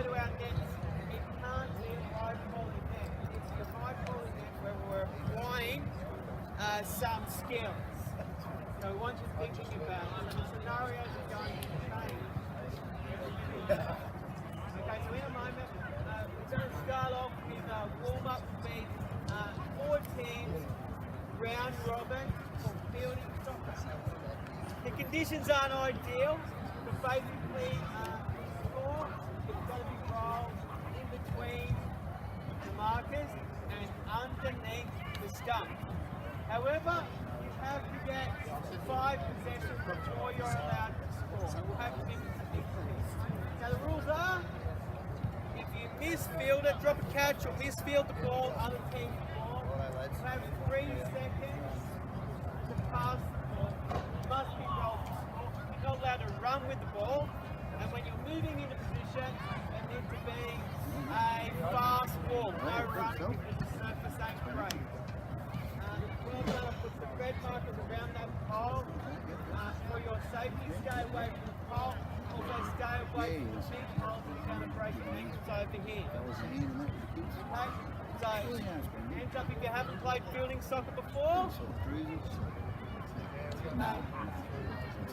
to our nets, it can't be a high quality net. It needs to be a high quality net where we're applying some skills. So we want you thinking about the scenarios are going to change. Okay, so in a moment, we're going to start off with a warm-up beat, 4 teams, round robin for fielding soccer. The conditions aren't ideal, but basically the score is going to be rolled in between the markers and underneath the stump. However, you have to get 5 possessions before you're allowed to score. We'll have 50-50. Now the rules are, if you misfield it, drop a catch or misfield the ball, other team's ball, you have 3 seconds to pass the ball. You must be rolled to score. You're not allowed to run with the ball. And when you're moving into position, it needs to be a fast ball, no running because the surface ain't great. Well done, I'll put the red markers around that pole. For your safety, stay away from the pole. Also stay away from the big holes that are going to break your ankles over here. Okay? So, hands up if you haven't played fielding soccer before.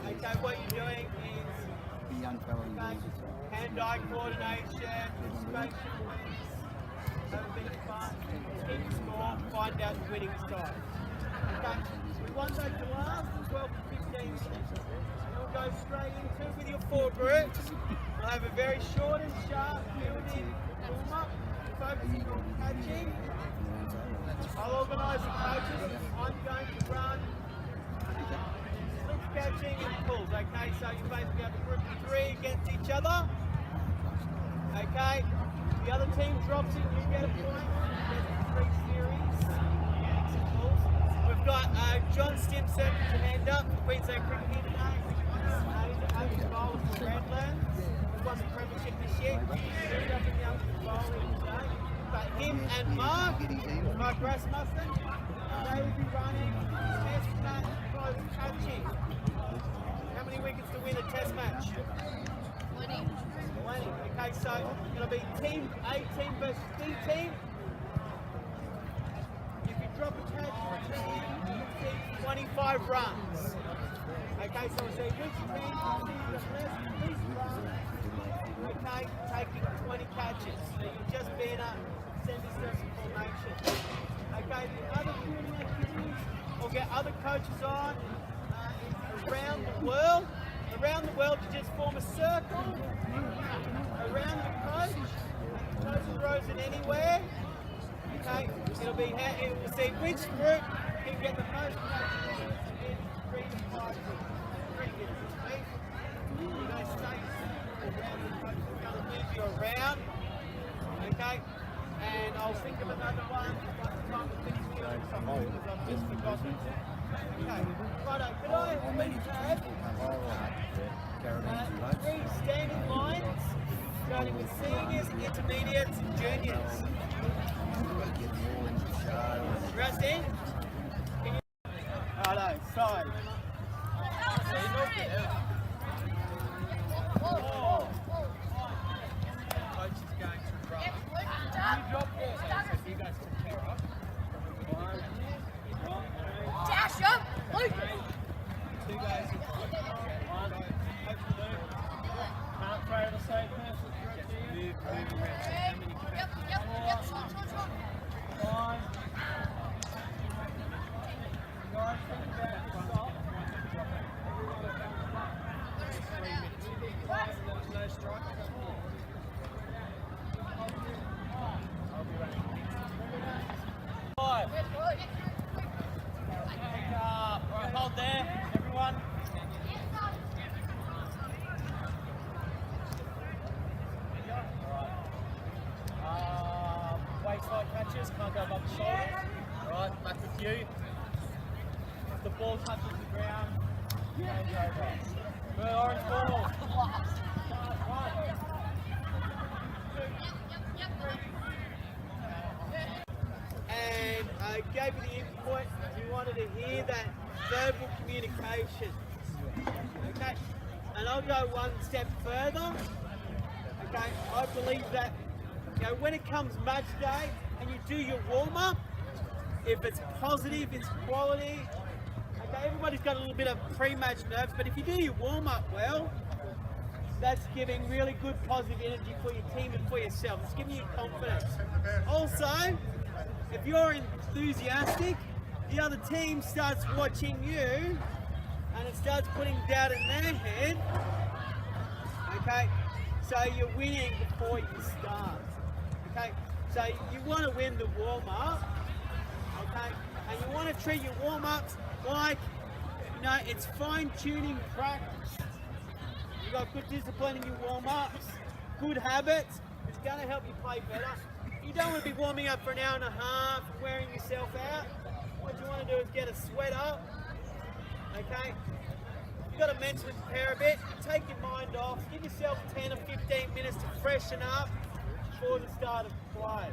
Okay, what you're doing is hand-eye coordination, spatial awareness, have a bit of fun, keep the score, find out the winning side. Okay, we want that to last 12 to 15 minutes. We'll go straight into with your 4 groups. We'll have a very short and sharp fielding warm-up, focusing on catching. I'll organise the coaches. I'm going to run slip catching and pulls. Okay, so you basically have a group of 3 against each other. Okay, the other team drops it, you get a point. You get 3 series. We've got John Stimson, to hand up, Queensland Cricket here today. He's a bowler for Redlands. He won the premiership this year. He's up in young bowling today. But him and Mark Rasmussen, they will be running test match close catching. How many wickets to win a test match? 20. Okay, so it'll be team A team versus B team. If you drop a catch, you see 25 runs. Okay, so we'll see which team receives the least runs. Okay, taking 20 catches. So you'll just be in a semi-circle formation. Okay, the other fielding activities, we'll get other coaches on around the world. Around the world, you just form a circle around the coach. The coach throws it anywhere. Okay, we'll see which group can get the most catches in 3 to 5 minutes. 3 minutes. Okay? You're going to stay around the coach. We're going to move you around. Okay? And I'll think of another one by the time we finish fielding soccer because I've just forgotten to. Okay, righto, could I please have 3 standing lines, starting with seniors, intermediates, and juniors. Rusty? Righto, side. Coach is going to run. You drop there, so you guys took care of. Dash up! Luke! 2 guys. 1. Coach the loop. Can't throw the same person through it. Move around. How many Yep. 5. Guys, think about the stop. Everyone 3 minutes. 5 and then no strike. I'll be running. 5. Right, hold there, everyone. Waistline catches, can't go above the shoulders. Alright, back with you. If the ball touches the ground, change over. Good, orange ball. Right. 2, 3. And I gave you the input. You wanted to hear that verbal communication. Okay? And I'll go one step further. Okay, I believe that when it comes match day and you do your warm-up, if it's positive, it's quality. Okay, everybody's got a little bit of pre-match nerves, but if you do your warm-up well, that's giving really good positive energy for your team and for yourself. It's giving you confidence. Also, if you're enthusiastic, the other team starts watching you and it starts putting doubt in their head. Okay, so you're winning before you start. Okay, so you want to win the warm-up. Okay, and you want to treat your warm-ups like, it's fine-tuning practice. You got good discipline in your warm-ups, good habits. It's going to help you play better. You don't want to be warming up for an hour and a half, wearing yourself out. What you want to do is get a sweat up. Okay, you've got to mentally prepare a bit. Take your mind off. Give yourself 10 or 15 minutes to freshen up before the start of play.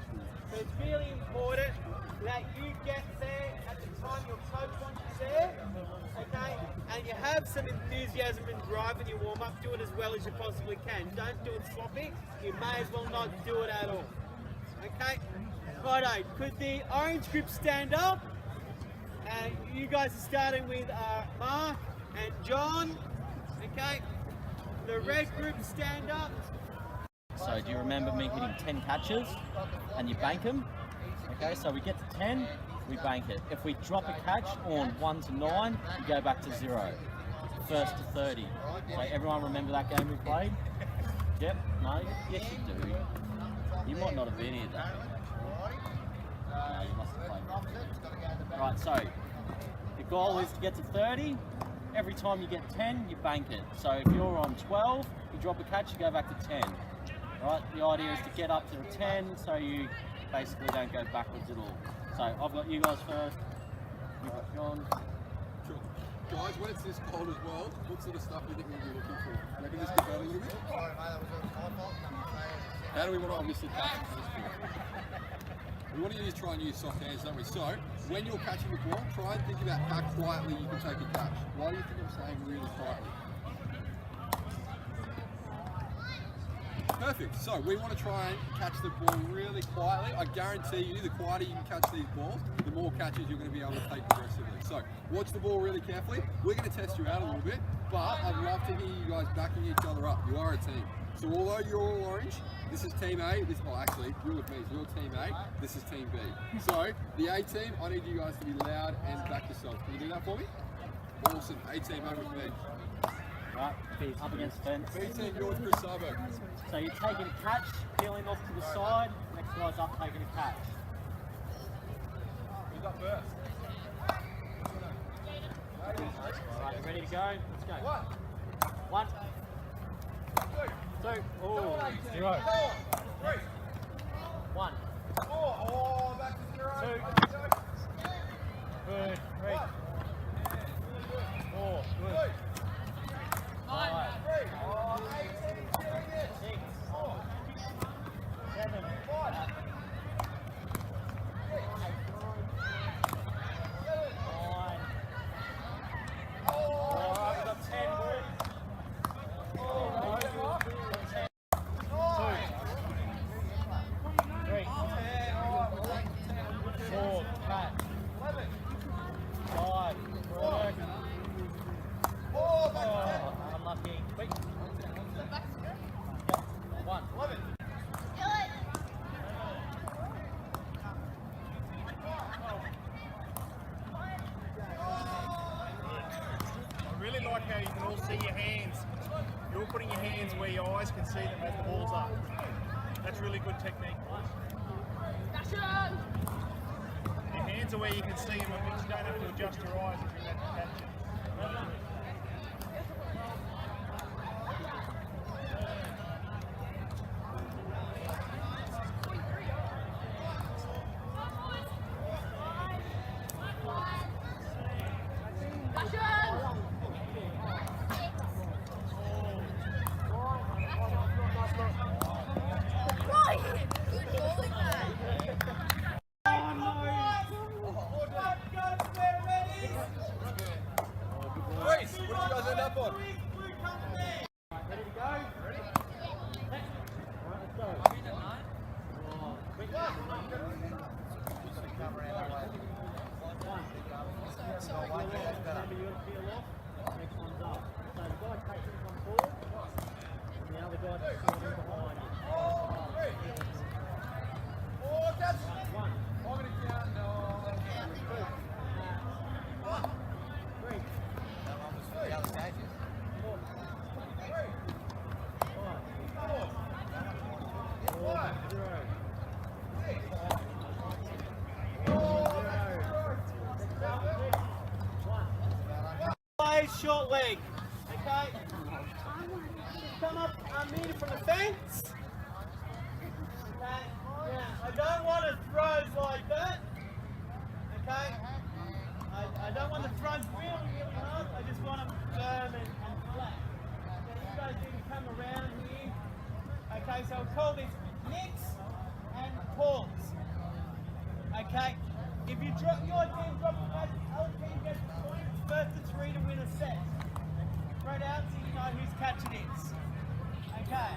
So it's really important that you get there at the time your coach wants you there, okay? And you have some enthusiasm and drive in your warm-up. Do it as well as you possibly can. Don't do it sloppy. You may as well not do it at all. Okay? Righto, could the orange group stand up? And you guys are starting with Mark and John. Okay? The red group stand up. So do you remember me hitting 10 catches and you bank them? Okay, so we get to 10, we bank it. If we drop a catch on 1 to 9, you go back to 0. First to 30. So everyone remember that game we played? Yep, no? Yes you do. You might not have been here though. No, you must have played. Right, so the goal is to get to 30. Every time you get 10, you bank it. So if you're on 12, you drop a catch, you go back to 10. Right, the idea is to get up to the 10 so you basically don't go backwards at all. So I've got you guys first, you've got John. Sure. Guys, when it's this cold as well, what sort of stuff do you think we'll be looking for? And I can just get that a little bit. How do we want to obviously catch this ball? We want to try and use soft hands, don't we? So, when you're catching the ball, try and think about how quietly you can take a catch. Why do you think I'm saying really quietly? Perfect. So we want to try and catch the ball really quietly. I guarantee you, the quieter you can catch these balls, the more catches you're going to be able to take progressively. So watch the ball really carefully. We're going to test you out a little bit, but I'd love to hear you guys backing each other up. You are a team. So although you're all orange, this is team A. Actually, you're with me. So you're team A. This is team B. So the A team, I need you guys to be loud and back yourselves. Can you do that for me? Awesome. A team, over with me. Right, up against the fence. B team, you're with Chris Sabo. So you're taking a catch, peeling off to the side, next guy's up taking a catch. Who's up first? Alright, you ready to go? Let's go. 1, 2, oh, 0. 1, Back to 0. 2, good, 3, 4, good. 5, 6, 7, 8, 9. Alright, we've got 10, good. 3, 4, catch. 5, work. Unlucky. Quick. 1. I really like how you can all see your hands. You're all putting your hands where your eyes can see them as the ball's up. That's really good technique. Your hands are where you can see them, and you don't have to adjust your eyes if you're about to catch it. Grace, what did you guys end up on? Ready to go? Ready? Remember, you got to peel off. Next one's up. So the guy takes it on forward, and the other guy takes it in behind him. One. Three. Four. Five. 0. Play short leg. Okay. Come up a meter from the fence. Okay. Now I don't want to throw like that. Okay. I don't want the throws really hard. I just want them firm and flat. So you guys need to come around here. Okay. So we'll call this mix and pause. Okay. If you drop your team, drop the match, other team gets points. First to 3 to win a set. Spread out so you know whose catch it is. Okay.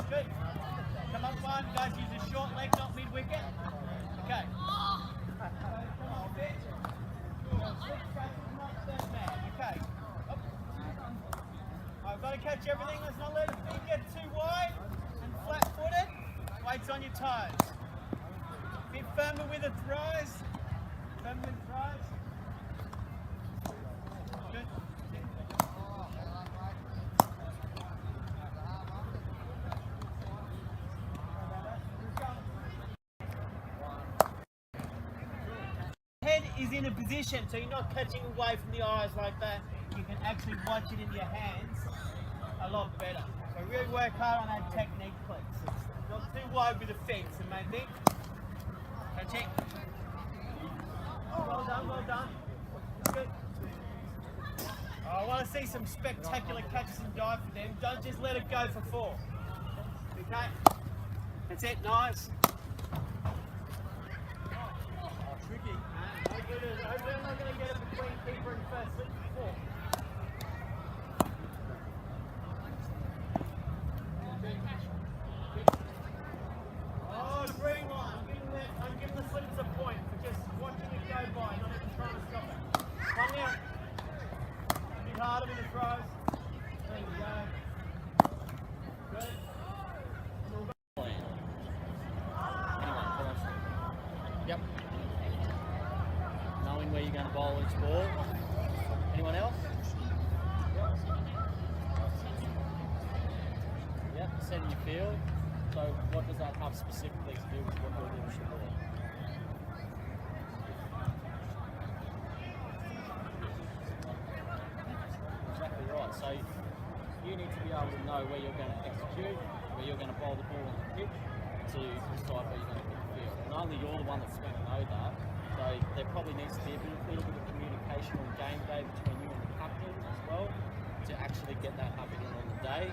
Good. Come up one. Guys, use a short leg, not mid wicket. Okay. Come on, bitch. 6 catches, not third man. Okay. Up. I've got to catch everything. Let's not let the feet get too wide and flat-footed. Weights on your toes. Bit firmer with the throws. Firmer with the throws. Good. Head is in a position, so you're not catching away from the eyes like that. You can actually watch it in your hands a lot better. So really work hard on that technique, please. Not too wide with the feet, the main thing. Catch it. Well done, well done. Good. I want to see some spectacular catches and dive for them. Don't just let it go for 4. Okay? That's it, nice. Tricky. Hopefully I'm not going to get it between keeper and first slip for 4. Oh, green line. I'm giving the slips a point for just watching it go by, not even trying to stop it. One now. A bit harder with the throws. There you go. Good. Yep. Knowing where you're going to bowl each ball. Anyone else? Yep. Setting your field. So what does that have specifically to do with what you're doing with the ball? Exactly right. So you need to be able to know where you're going to execute, where you're going to bowl the ball on the pitch to decide where you're going to put the field. And only you're the one that's going to know that. So there probably needs to be a little bit of communication on game day between you and the captain as well to actually get that happening on the day.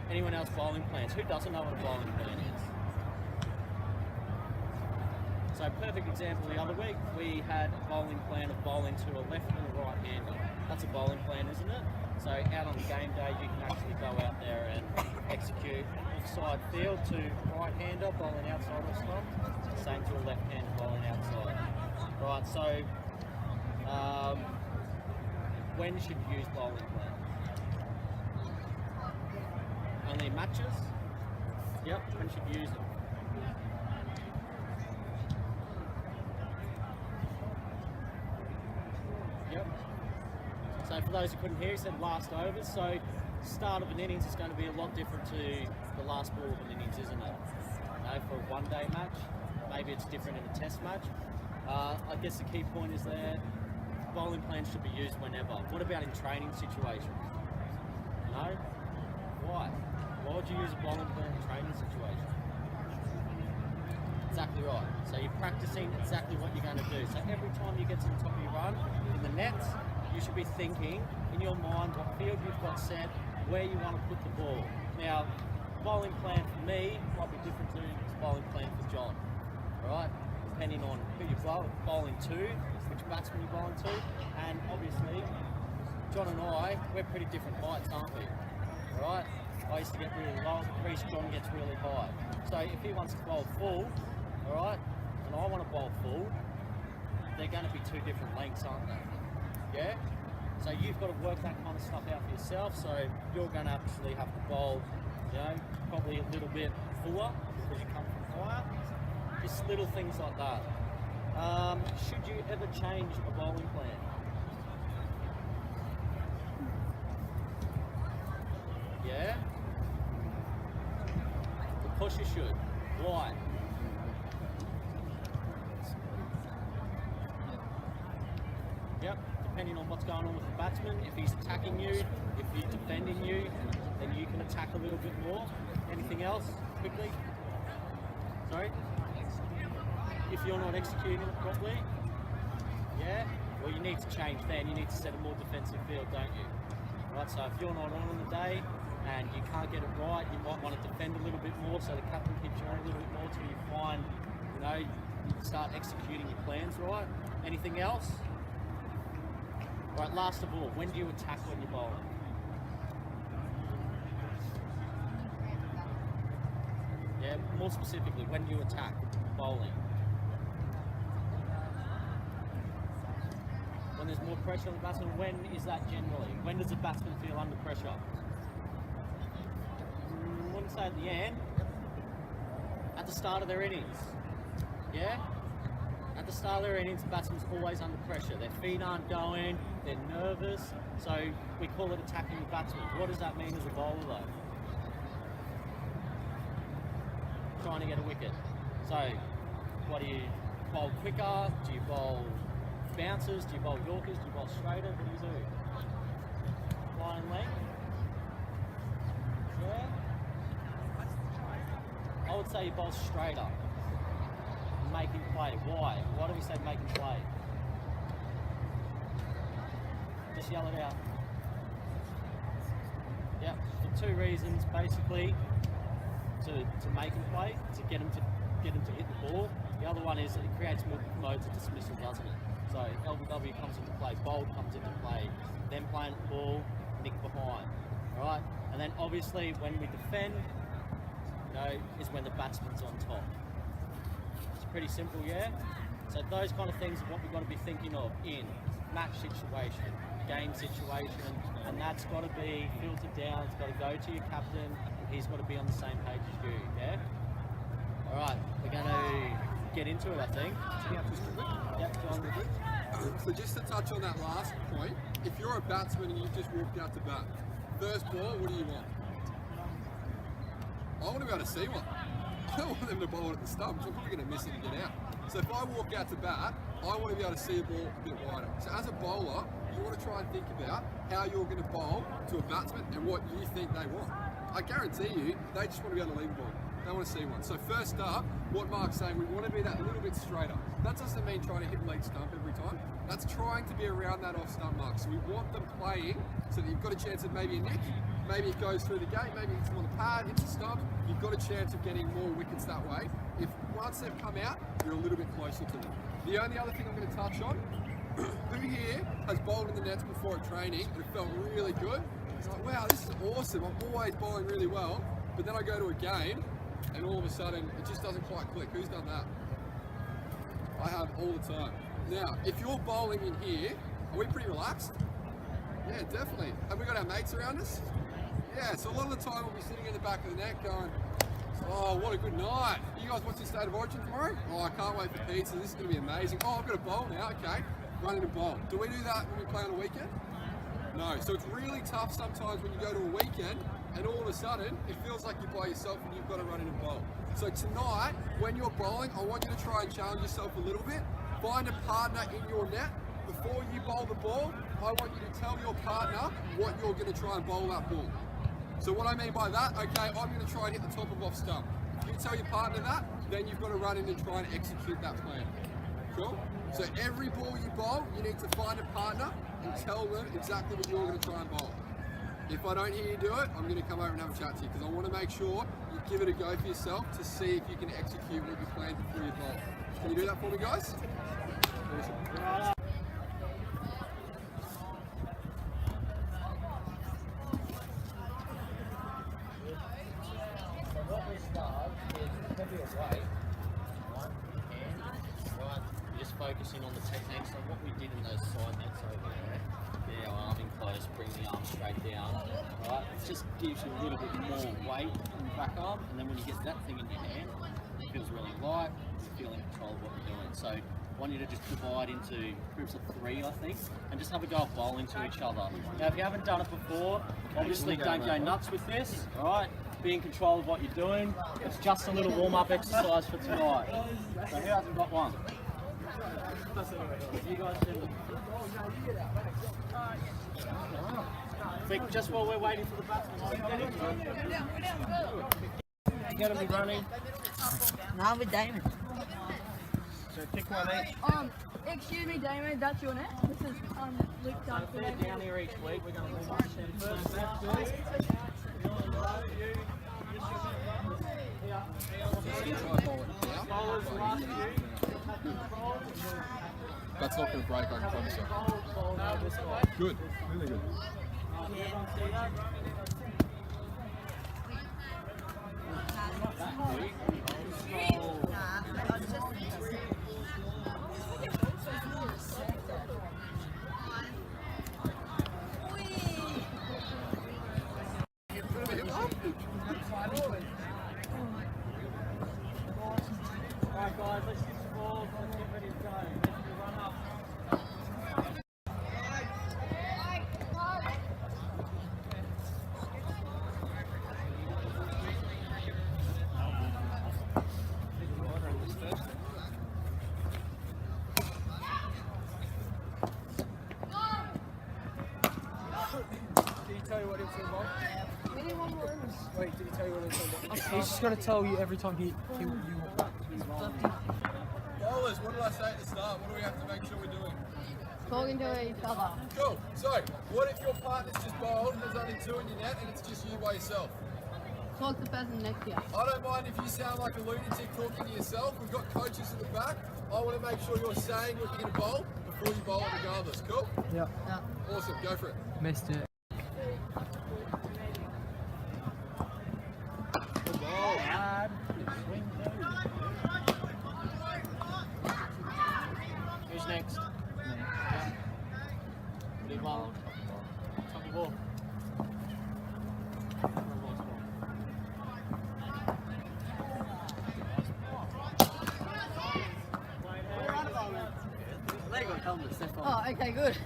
Anyone else bowling plans? Who doesn't know what a bowling plan is? So perfect example, the other week we had a bowling plan of bowling to a left and a right hander. That's a bowling plan, isn't it? So out on game day you can actually go out there and execute offside field to right hander bowling outside of slump, same to a left hander bowling outside. Right, so when should you use bowling plan? Only matches? Yep, when should you use it? Yep. So for those who couldn't hear, he said last over. So start of an innings is going to be a lot different to the last ball of an innings, isn't it? For a one-day match, maybe it's different in a test match. I guess the key point is there, bowling plans should be used whenever. What about in training situations? No? Why? Why would you use a bowling plan in a training situation? Exactly right. So you're practicing exactly what you're going to do. So every time you get to the top of your run in the nets, you should be thinking in your mind what field you've got set, where you want to put the ball. Now, bowling plan for me might be different to the bowling plan for John. Alright? Depending on who you're bowling to, which batsman you're bowling to, and obviously John and I, we're pretty different heights, aren't we? Alright? I used to get really low, Reece John gets really high. So if he wants to bowl full, alright, and I want to bowl full, they're going to be two different lengths, aren't they? Yeah? So you've got to work that kind of stuff out for yourself. So you're going to actually have to bowl, you know, probably a little bit fuller because you come from higher. Just little things like that. Should you ever change a bowling plan? Yeah? Of course you should. Why? Yep, depending on what's going on with the batsman. If he's attacking you, if he's defending you, then you can attack a little bit more. Anything else, quickly? Sorry? If you're not executing it properly, yeah? Well, you need to change then. You need to set a more defensive field, don't you? Right, so if you're not on the day and you can't get it right, you might want to defend a little bit more so the captain keeps you on a little bit more till you find, you know, you start executing your plans right. Anything else? Right, last of all, when do you attack when you're bowling? Yeah, more specifically, when do you attack bowling? When there's more pressure on the batsman. When is that generally? When does the batsman feel under pressure? I wouldn't say at the end. At the start of their innings. Yeah? At the start of their innings, the batsman's always under pressure. Their feet aren't going, they're nervous, so we call it attacking the batsman. What does that mean as a bowler though? Trying to get a wicket. So, what do you bowl quicker? Do you bowl bouncers? Do you bowl yorkers? Do you bowl straighter? What do you do? Line length? Yeah? I would say you bowl straighter. Making play. Why? Why do we say making play? Just yell it out. Yeah, for two reasons basically. To make him play, to get him to hit the ball. The other one is that it creates more modes of dismissal, doesn't it? So LBW comes into play, bowl comes into play, then playing the ball, nick behind. Alright? And then obviously when we defend, you know, is when the batsman's on top. It's pretty simple, yeah? So those kind of things are what we've got to be thinking of in match situation, game situation, and that's got to be filtered down, it's got to go to your captain, and he's got to be on the same page as you, yeah? Alright, we're going to get into it, I think. Yep, John. So just to touch on that last point, if you're a batsman and you've just walked out to bat, first ball, what do you want? I want to be able to see one. I don't want them to bowl it at the stumps. I'm probably going to miss it and get out. So if I walk out to bat, I want to be able to see a ball a bit wider. So as a bowler, you want to try and think about how you're going to bowl to a batsman and what you think they want. I guarantee you, they just want to be able to leave a ball. They want to see one. So first up, what Mark's saying, we want to be that little bit straighter. That doesn't mean trying to hit leg stump every time. That's trying to be around that off stump mark. So we want them playing so that you've got a chance of maybe a nick, maybe it goes through the gate, maybe it's on the pad, hits the stump. You've got a chance of getting more wickets that way. If once they've come out, you're a little bit closer to them. The only other thing I'm going to touch on, who here has bowled in the nets before at training and it felt really good? It's like, wow, this is awesome. I'm always bowling really well. But then I go to a game and all of a sudden it just doesn't quite click. Who's done that? I have all the time. Now, if you're bowling in here, are we pretty relaxed? Yeah, definitely. Have we got our mates around us? Yeah, so a lot of the time we'll be sitting in the back of the net going, oh, what a good night. You guys watching State of Origin tomorrow? Oh, I can't wait for pizza. This is going to be amazing. Oh, I've got a bowl now. Okay, running a bowl. Do we do that when we play on a weekend? No. So it's really tough sometimes when you go to a weekend and all of a sudden it feels like you're by yourself and you've got to run in a bowl. So tonight, when you're bowling, I want you to try and challenge yourself a little bit. Find a partner in your net. Before you bowl the ball, I want you to tell your partner what you're going to try and bowl that ball. So what I mean by that, okay, I'm going to try and hit the top of off stump. If you tell your partner that, then you've got to run in and try and execute that plan. Cool? So every ball you bowl, you need to find a partner and tell them exactly what you're going to try and bowl. If I don't hear you do it, I'm going to come over and have a chat to you because I want to make sure you give it a go for yourself to see if you can execute what you planned before you bowl. Can you do that for me, guys? Awesome. Focusing on the technique. straight down, right? It just gives you a little bit more weight in the back arm, and then when you get that thing in your hand, it feels really light, you feel in control of what you're doing. So I want you to just divide into groups of 3, I think, and just have a go of bowling to each other. Now, if you haven't done it before, obviously don't go nuts with this, all right? Be in control of what you're doing. It's just a little warm-up exercise for tonight. So who hasn't got one? You guys do. Think just while we're waiting for the batsman. You gotta be running. No, with Damon. So pick one each. Excuse me, Damon, that's your net. This is Luke So if they're down here each week, we're going to warm up them first. That's not going to break, I can promise you. Good, really good. Alright guys, let's use the balls, let's get ready to go. Let's do run up. Did he tell you what he was going to bowl? Wait, did he tell you what he was going to bowl? He's just going to tell you every time you walk back. Bowlers, what did I say at the start? What do we have to make sure we're doing? Talking to each other. Cool. So, what if your partner's just bowled and there's only 2 in your net and it's just you by yourself? Talk to the person next to you. I don't mind if you sound like a lunatic talking to yourself. We've got coaches in the back. I want to make sure you're saying what you're going to bowl before you bowl it regardless. Cool? Yeah. Awesome. Go for it. Missed it. Good ball, lad. Who's next? Lead ball. Top of the ball. Oh, okay, good.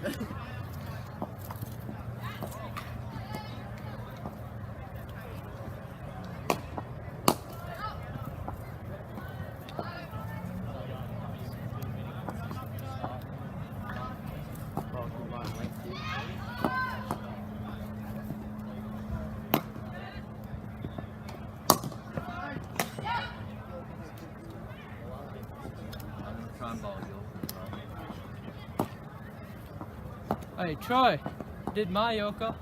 Hey, Troy, I did my Yorker.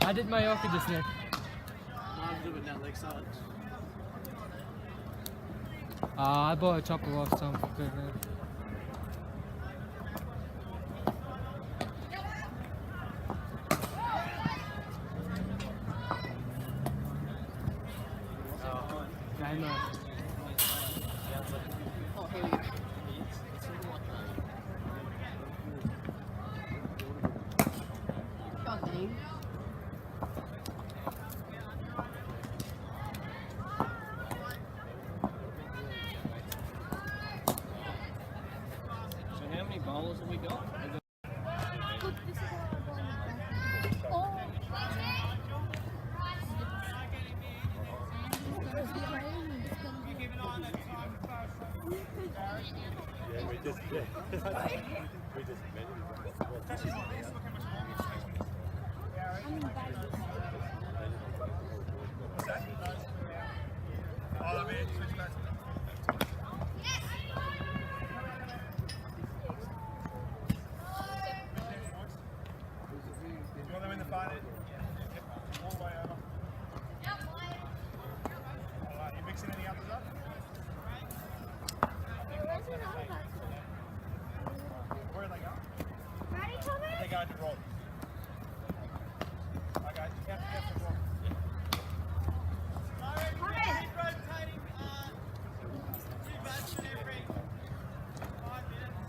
I did my Yorker just now. I'm doing that leg side. I bought a chopper last time. Game on. Oh, here we go. God dang. So how many bowlers have we got? Look, this is how I bought it. Oh, man, switch back. You want them in the far end? Yep. All the way over. Alright, you mixing any others up? Where are they going? They're going to Rod. Okay, you have to get some Rod. Rotating two batsmen every 5 minutes.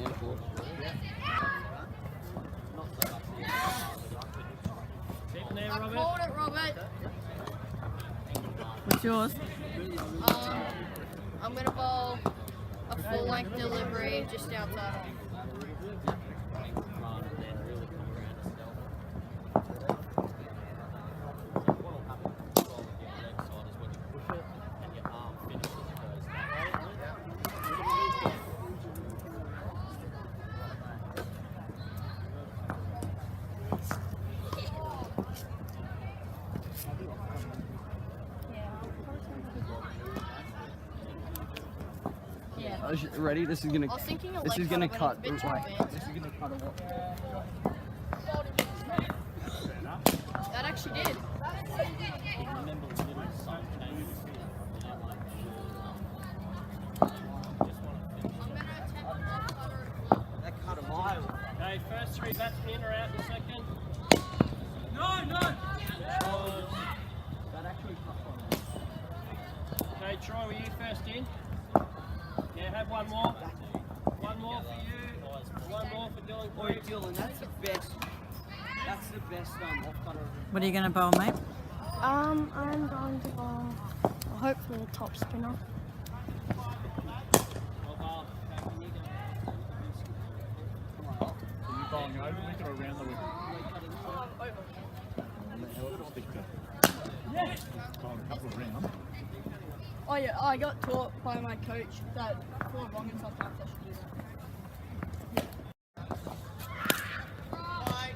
handful. Keep there, I Robert. called it, Robert. What's yours? I'm gonna bowl a full length delivery just outside. Yeah. Ready? This is gonna. I was thinking a This leg is gonna cut, but cut. it's a bit too Right. advanced. This is gonna cut a lot. That actually did. Remember the little sun came. That cut a mile. Okay, first 3 batsmen are out in a second. That actually cut one. Okay, Troy, were you first in? Yeah, have one more. One more for you. One more for Dylan. Oi, Dylan, that's the best. That's the best off cutter. What are you going to bowl, mate? I'm going to bowl hopefully a top spinner. Bowling over, link it around the wicket. Bowling a couple of rounds. Oh yeah, I got taught by my coach that for long and sometimes I should do that. Right.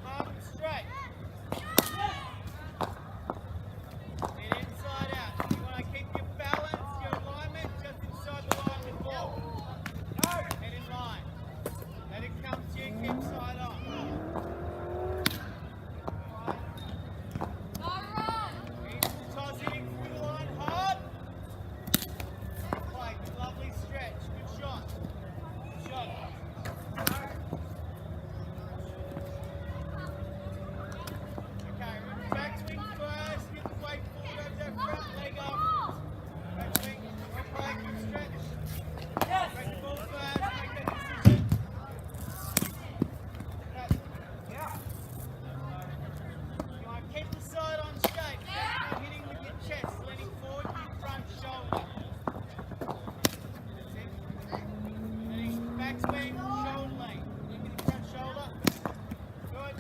Arm straight. Head inside out. You want to keep your balance, your alignment just inside the line with ball. Head in line. Let it come to you, keep side on. Tossing through the line hard. Play, lovely stretch. Good shot. Good shot. Okay, backswing first, get the weight forward over that front leg up. Backswing, well played, good stretch. Break the ball first, make that decision. Okay. You want to keep the side on shape, not hitting with your chest, leaning forward with your front shoulder. That's it. Leaning backswing, shoulder lean. Lean with your front shoulder. Good.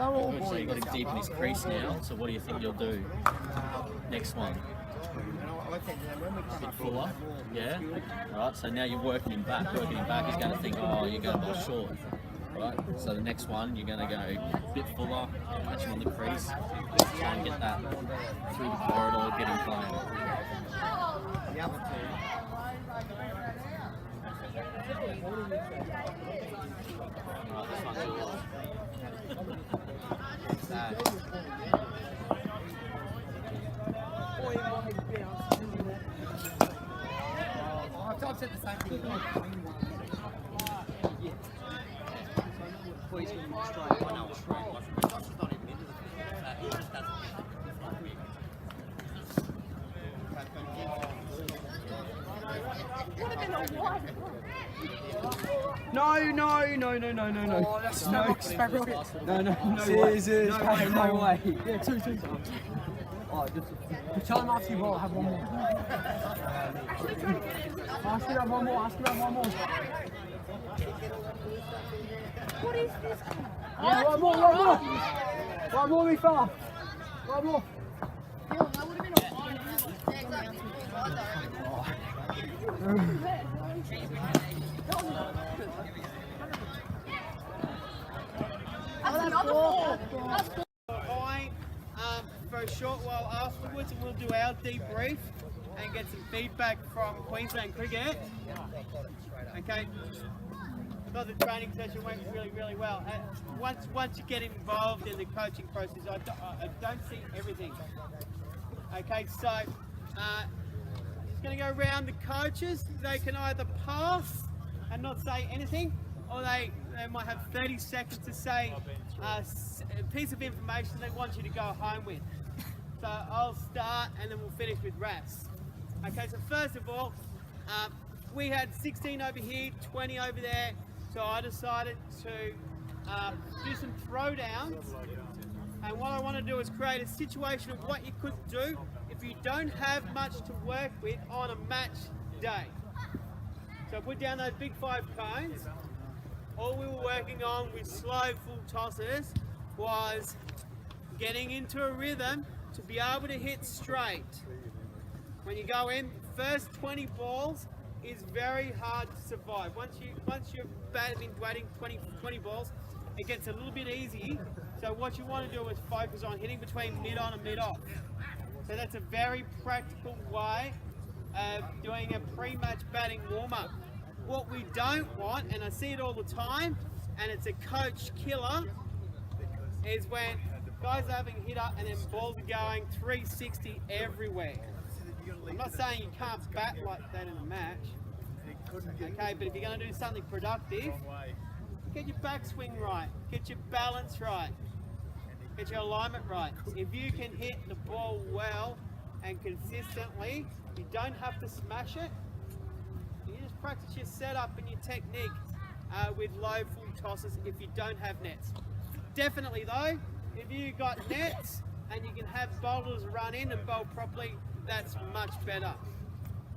Good, so you've got him deep in his crease now, so what do you think you'll do? Next one. A bit fuller, yeah? Right, so now you're working him back. Working him back, he's going to think, oh, you're going more short. Right, so the next one, you're going to go a bit fuller, catch him on the crease, try and get that through the corridor, get him playing. Right, this one's yours. I've said the same thing. Please, straight. I know it's straight. Josh is not even into the thing. He just doesn't. Oh, that's no box fabric. No Scissors, way. no way. Yeah, two. Oh, just tell him after you ball, have one more. Ask him to have one more. What is this? Yeah, one more, be fast. One more. That would have been a fine. That's another four. Fine for a short while afterwards, and we'll do our debrief and get some feedback from Queensland Cricket. Okay. I thought the training session went really well. Once you get involved in the coaching process, I don't see everything. Okay, so just going to go around the coaches. They can either pass and not say anything, or they might have 30 seconds to say a piece of information they want you to go home with. So I'll start and then we'll finish with Ras. Okay, so first of all, we had 16 over here, 20 over there. So I decided to do some throwdowns, and what I want to do is create a situation of what you could do if you don't have much to work with on a match day. So I put down those big 5 cones. All we were working on with slow full tosses was getting into a rhythm to be able to hit straight. When you go in, first 20 balls is very hard to survive. Once you've been batting 20 balls, it gets a little bit easy. So what you want to do is focus on hitting between mid-on and mid-off. So that's a very practical way of doing a pre-match batting warm-up. What we don't want, and I see it all the time, and it's a coach killer, is when guys are having a hit up and then balls are going 360 everywhere. I'm not saying you can't bat like that in a match, okay, but if you're going to do something productive, get your backswing right, get your balance right, get your alignment right. If you can hit the ball well and consistently, you don't have to smash it. You just practice your setup and your technique with low full tosses if you don't have nets. Definitely though, if you got nets and you can have bowlers run in and bowl properly, that's much better.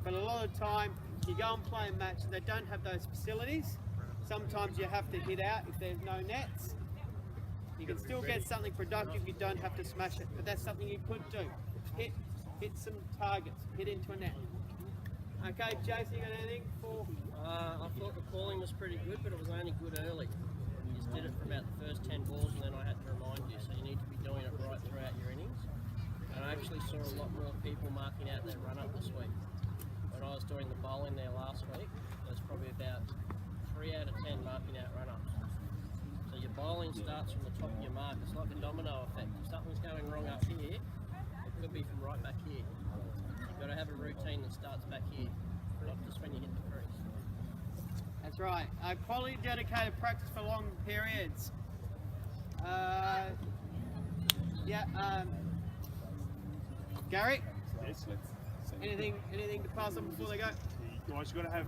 But a lot of the time, you go and play a match and they don't have those facilities. Sometimes you have to hit out if there's no nets. You can still get something productive, you don't have to smash it, but that's something you could do. Hit some targets, hit into a net. Okay, Jason, you got anything for? I thought the calling was pretty good, but it was only good early. You just did it for about the first 10 balls and then I had to remind you, so you need to be doing it right throughout your innings. And I actually saw a lot more people marking out their run-up this week. When I was doing the bowling there last week, there's probably about 3 out of 10 marking out run-ups. So your bowling starts from the top of your mark. It's like a domino effect. If something's going wrong up here, it could be from right back here. You've got to have a routine that starts back here, not just when you hit the crease. That's right. Quality dedicated practice for long periods. Gary? Yes, Anything to pass on before they go? You guys got to have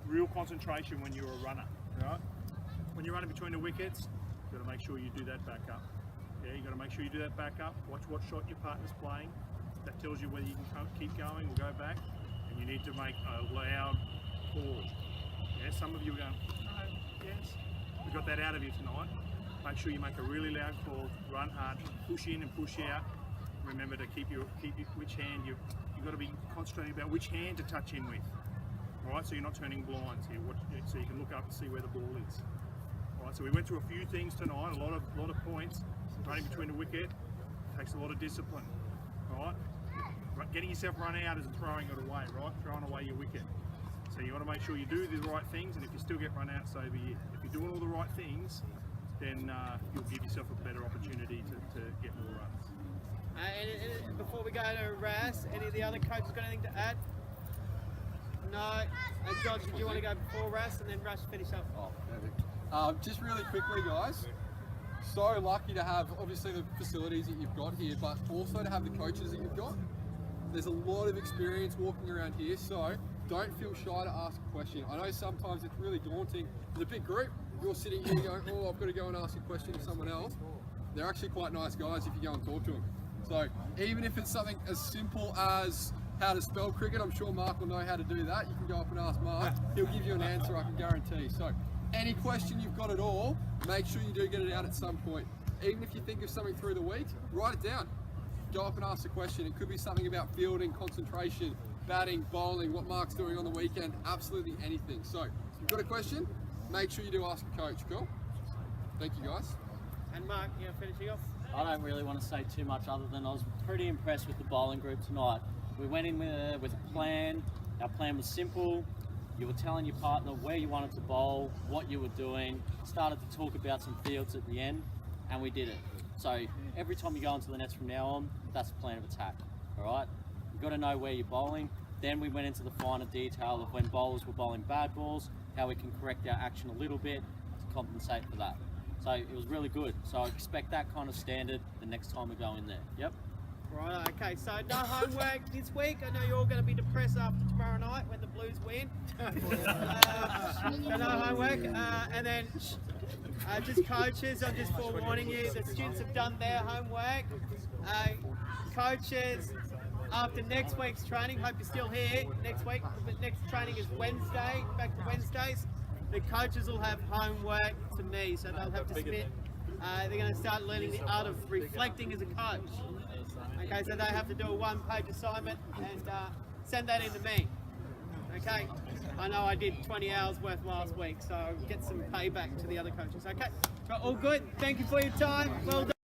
real concentration when you're a runner, right? When you're running between the wickets, you've got to make sure you do that back up. Yeah, you got to make sure you do that back up. Watch what shot your partner's playing. That tells you whether you can keep going or go back. And you need to make a loud call. Yeah, some of you are going, no, yes. We got that out of you tonight. Make sure you make a really loud call, run hard, push in and push out. Remember to keep which hand you've got to be concentrating about which hand to touch in with. All right, so you're not turning blinds here. So you can look up and see where the ball is. All right, so we went through a few things tonight, a lot of points. Running between the wicket takes a lot of discipline. All right, getting yourself run out isn't throwing it away, right? Throwing away your wicket. So you got to make sure you do the right things, and if you still get run out, so be it. If you're doing all the right things, then you'll give yourself a better opportunity to get more runs. And before we go to Ras, any of the other coaches got anything to add? No. George, do you want to go before Ras and then Ras finish up? Oh, perfect. Just really quickly, guys. So lucky to have obviously the facilities that you've got here, but also to have the coaches that you've got. There's a lot of experience walking around here, so don't feel shy to ask a question. I know sometimes it's really daunting. There's a big group, you're sitting here going, oh, I've got to go and ask a question to someone else, they're actually quite nice guys if you go and talk to them. So even if it's something as simple as how to spell cricket, I'm sure Mark will know how to do that. You can go up and ask Mark. He'll give you an answer, I can guarantee. So any question you've got at all, make sure you do get it out at some point. Even if you think of something through the week, write it down. Go up and ask a question. It could be something about fielding, concentration, batting, bowling, what Mark's doing on the weekend, absolutely anything. So if you've got a question, make sure you do ask a coach. Cool? Thank you, guys. And Mark, you know, finishing off? I don't really want to say too much other than I was pretty impressed with the bowling group tonight. We went in with a plan. Our plan was simple. You were telling your partner where you wanted to bowl, what you were doing, started to talk about some fields at the end, and we did it. So every time you go into the nets from now on, that's the plan of attack, all right? You've got to know where you're bowling. Then we went into the finer detail of when bowlers were bowling bad balls, how we can correct our action a little bit to compensate for that. So it was really good. So I expect that kind of standard the next time we go in there. Yep. Right, okay, so no homework this week. I know you're all going to be depressed after tomorrow night when the Blues win. So no homework. And then just coaches, I'm just forewarning you, the students have done their homework. Coaches, after next week's training, hope you're still here next week, but next training is Wednesday, back to Wednesdays. The coaches will have homework to me, so they'll have to submit. They're going to start learning the art of reflecting as a coach. Okay, so they have to do a one-page assignment and send that in to me. Okay, I know I did 20 hours worth last week, so I'll get some payback to the other coaches. Okay, so all good. Thank you for your time. Well done.